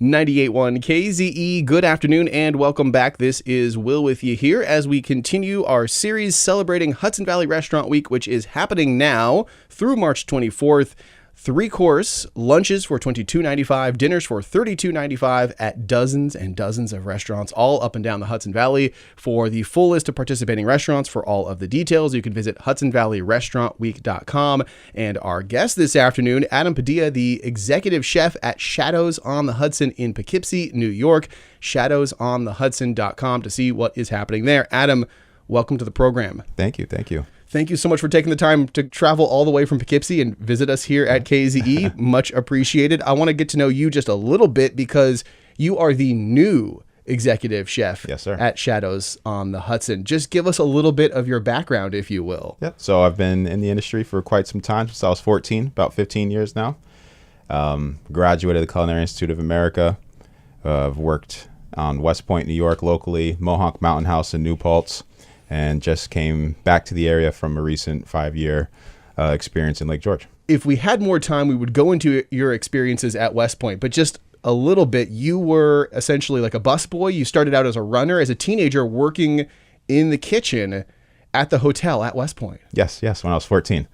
98.1 KZE, good afternoon and welcome back. This is Will with you here as we continue our series celebrating Hudson Valley Restaurant Week, which is happening now through March 24th. 3-course lunches for $22.95, dinners for $32.95 at dozens and dozens of restaurants all up and down the Hudson Valley. For the full list of participating restaurants, for all of the details, you can visit HudsonValleyRestaurantWeek.com. And our guest this afternoon, Adam Padilla, the executive chef at Shadows on the Hudson in Poughkeepsie, New York. ShadowsOnTheHudson.com to see what is happening there. Adam, welcome to the program. Thank you. Thank you so much for taking the time to travel all the way from Poughkeepsie and visit us here at KZE. Much appreciated. I want to get to know you just a little bit because you are the new executive chef at Shadows on the Hudson. Just give us a little bit of your background, if you will. Yeah. So I've been in the industry for quite some time, since I was 14, about 15 years now. Graduated the Culinary Institute of America. I've worked on West Point, New York, locally, Mohawk Mountain House in New Paltz, and just came back to the area from a recent 5-year experience in Lake George. If we had more time, we would go into your experiences at West Point, but just a little bit, you were essentially like a busboy. You started out as a runner, as a teenager, working in the kitchen at the hotel at West Point. Yes, when I was 14.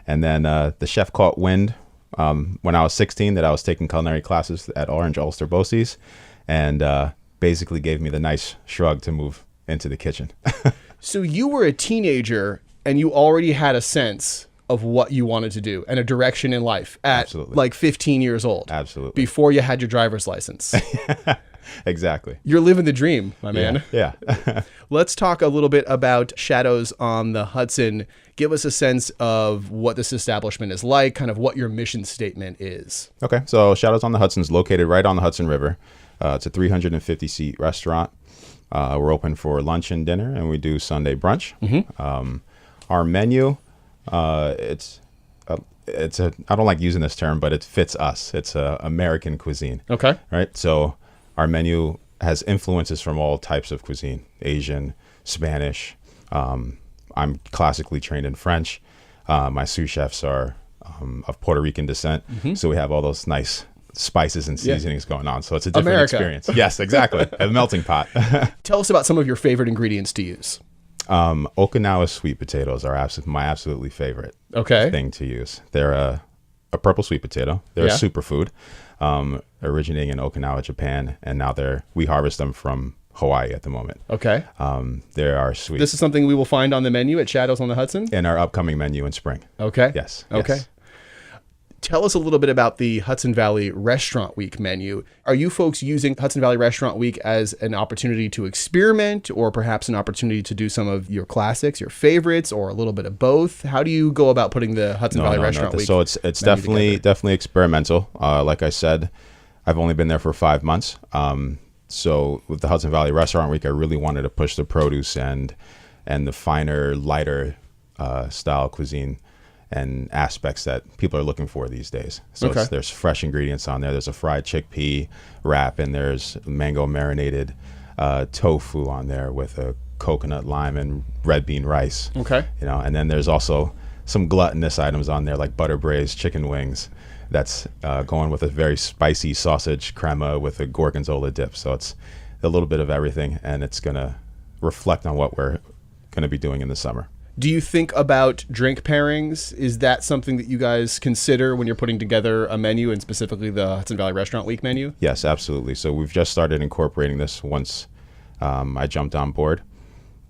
And then the chef caught wind when I was 16 that I was taking culinary classes at Orange Ulster Bosie's, and basically gave me the nice shrug to move into the kitchen. So you were a teenager and you already had a sense of what you wanted to do and a direction in life at like 15 years old. Absolutely. Before you had your driver's license. Exactly. You're living the dream, my man. Yeah. Let's talk a little bit about Shadows on the Hudson. Give us a sense of what this establishment is like, kind of what your mission statement is. Okay. So Shadows on the Hudson is located right on the Hudson River. It's a 350-seat restaurant. We're open for lunch and dinner, and we do Sunday brunch. Mm-hmm. Our menu, it's I don't like using this term, but it fits us. It's American cuisine. Okay. Right. So our menu has influences from all types of cuisine: Asian, Spanish. I'm classically trained in French. My sous chefs are of Puerto Rican descent, so we have all those nice spices and seasonings going on. So it's a different experience. Yes, exactly. A melting pot. Tell us about some of your favorite ingredients to use. Okinawa sweet potatoes are my absolutely favorite thing to use. They're a purple sweet potato. They're a superfood, originating in Okinawa, Japan, and now we harvest them from Hawaii at the moment. Okay. They are sweet. This is something we will find on the menu at Shadows on the Hudson? In our upcoming menu in spring. Okay. Yes. Okay. Yes. Tell us a little bit about the Hudson Valley Restaurant Week menu. Are you folks using Hudson Valley Restaurant Week as an opportunity to experiment, or perhaps an opportunity to do some of your classics, your favorites, or a little bit of both? How do you go about putting the Hudson Valley Restaurant Week? So it's definitely experimental. Like I said, I've only been there for 5 months. So with the Hudson Valley Restaurant Week, I really wanted to push the produce and the finer, lighter style cuisine and aspects that people are looking for these days. So there's fresh ingredients on there. There's a fried chickpea wrap, and there's mango marinated tofu on there with a coconut, lime, and red bean rice. Okay. And then there's also some gluttonous items on there like butter braised chicken wings. That's going with a very spicy sausage crema with a gorgonzola dip. So it's a little bit of everything, and it's going to reflect on what we're going to be doing in the summer. Do you think about drink pairings? Is that something that you guys consider when you're putting together a menu, and specifically the Hudson Valley Restaurant Week menu? Yes, absolutely. So we've just started incorporating this once I jumped on board,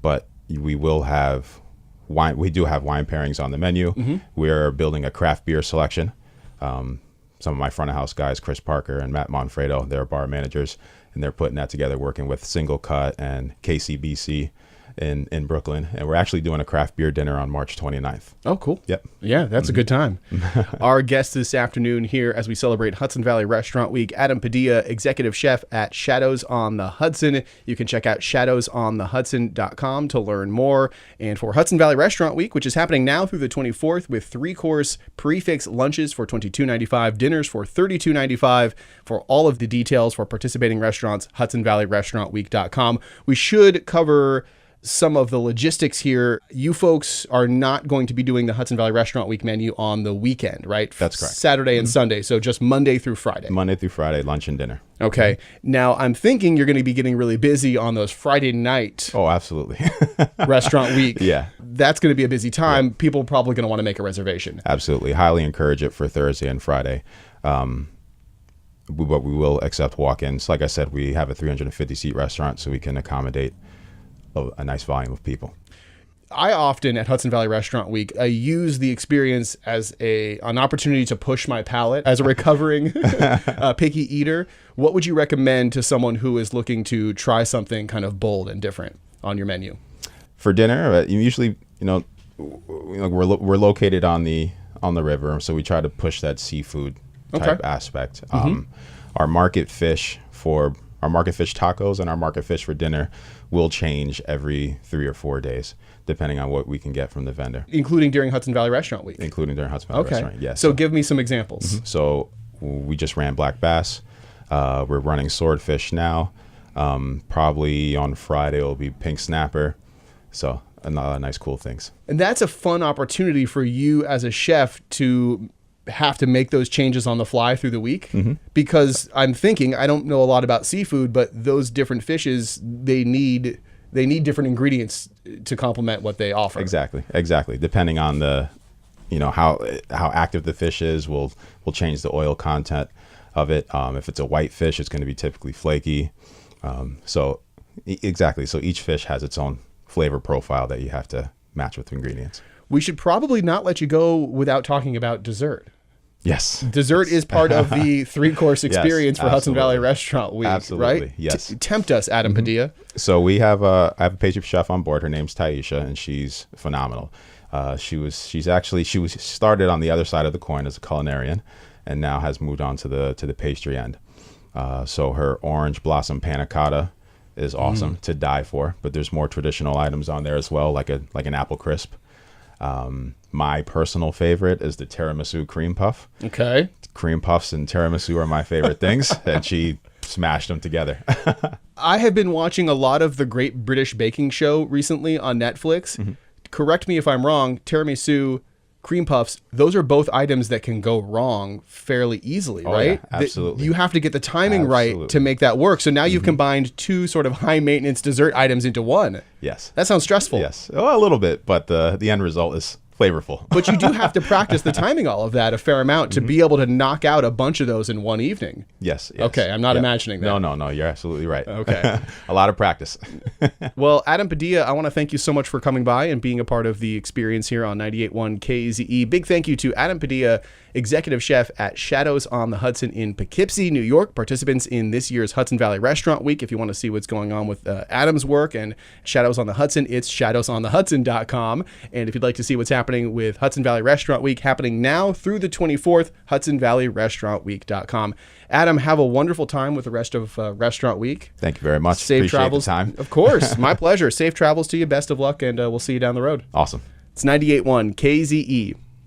but we will have wine. We do have wine pairings on the menu. Mm-hmm. We're building a craft beer selection. Some of my front of house guys, Chris Parker and Matt Monfredo, they're bar managers, and they're putting that together, working with Single Cut and KCBC in Brooklyn, and we're actually doing a craft beer dinner on March 29th. Oh, cool. Yep. Yeah, that's a good time. Our guest this afternoon here as we celebrate Hudson Valley Restaurant Week, Adam Padilla, executive chef at Shadows on the Hudson. You can check out shadowsonthehudson.com to learn more. And for Hudson Valley Restaurant Week, which is happening now through the 24th with 3-course prefix lunches for $22.95, dinners for $32.95. For all of the details for participating restaurants, HudsonValleyRestaurantWeek.com. We should cover some of the logistics here. You folks are not going to be doing the Hudson Valley Restaurant Week menu on the weekend, right? That's correct. Saturday and Sunday, so just Monday through Friday. Monday through Friday, lunch and dinner. Okay. Now, I'm thinking you're going to be getting really busy on those Friday night Oh, absolutely. restaurant week. Yeah. That's going to be a busy time. People are probably going to want to make a reservation. Absolutely. Highly encourage it for Thursday and Friday. But we will accept walk-ins. Like I said, we have a 350-seat restaurant, so we can accommodate a nice volume of people. I often, at Hudson Valley Restaurant Week, I use the experience as an opportunity to push my palate as a recovering picky eater. What would you recommend to someone who is looking to try something kind of bold and different on your menu? For dinner, usually, we're located on the river, so we try to push that seafood type aspect. Our market fish tacos and our market fish for dinner will change every 3 or 4 days, depending on what we can get from the vendor. Including during Hudson Valley Restaurant Week? Including during Hudson Valley Restaurant, yes. So give me some examples. So we just ran black bass. We're running swordfish now. Probably on Friday it'll be pink snapper. So a lot of nice, cool things. And that's a fun opportunity for you as a chef to have to make those changes on the fly through the week, because I'm thinking, I don't know a lot about seafood, but those different fishes, they need different ingredients to complement what they offer. Exactly. Depending on the, how active the fish is, we'll change the oil content of it. If it's a white fish, it's going to be typically flaky. So each fish has its own flavor profile that you have to match with ingredients. We should probably not let you go without talking about dessert. Yes. Dessert is part of the 3-course experience for Hudson absolutely. Valley Restaurant Week, Absolutely, right? yes. Tempt us, Adam Padilla. So I have a pastry chef on board. Her name's Taisha, and she's phenomenal. She started on the other side of the coin as a culinarian, and now has moved on to the pastry end. So her orange blossom panna cotta is awesome to die for, but there's more traditional items on there as well, like an apple crisp. My personal favorite is the tiramisu cream puff. Okay. Cream puffs and tiramisu are my favorite things, and she smashed them together. I have been watching a lot of the Great British Baking Show recently on Netflix. Correct me if I'm wrong, tiramisu, cream puffs, those are both items that can go wrong fairly easily, right? Yeah, absolutely. You have to get the timing right to make that work. So now you've combined two sort of high maintenance dessert items into one. Yes. That sounds stressful. Yes. Well, a little bit, but the end result is flavorful. But you do have to practice the timing all of that a fair amount to be able to knock out a bunch of those in one evening. Yes. Okay, I'm not imagining that. No, you're absolutely right. Okay. A lot of practice. Well, Adam Padilla, I want to thank you so much for coming by and being a part of the experience here on 98.1 KZE. Big thank you to Adam Padilla, executive chef at Shadows on the Hudson in Poughkeepsie, New York, participants in this year's Hudson Valley Restaurant Week. If you want to see what's going on with Adam's work and Shadows on the Hudson, it's shadowsonthehudson.com. And if you'd like to see what's happening with Hudson Valley Restaurant Week, happening now through the 24th, hudsonvalleyrestaurantweek.com. Adam, have a wonderful time with the rest of Restaurant Week. Thank you very much. Safe Appreciate travels. the time. Of course. My pleasure. Safe travels to you. Best of luck, and we'll see you down the road. Awesome. It's 98.1 KZE.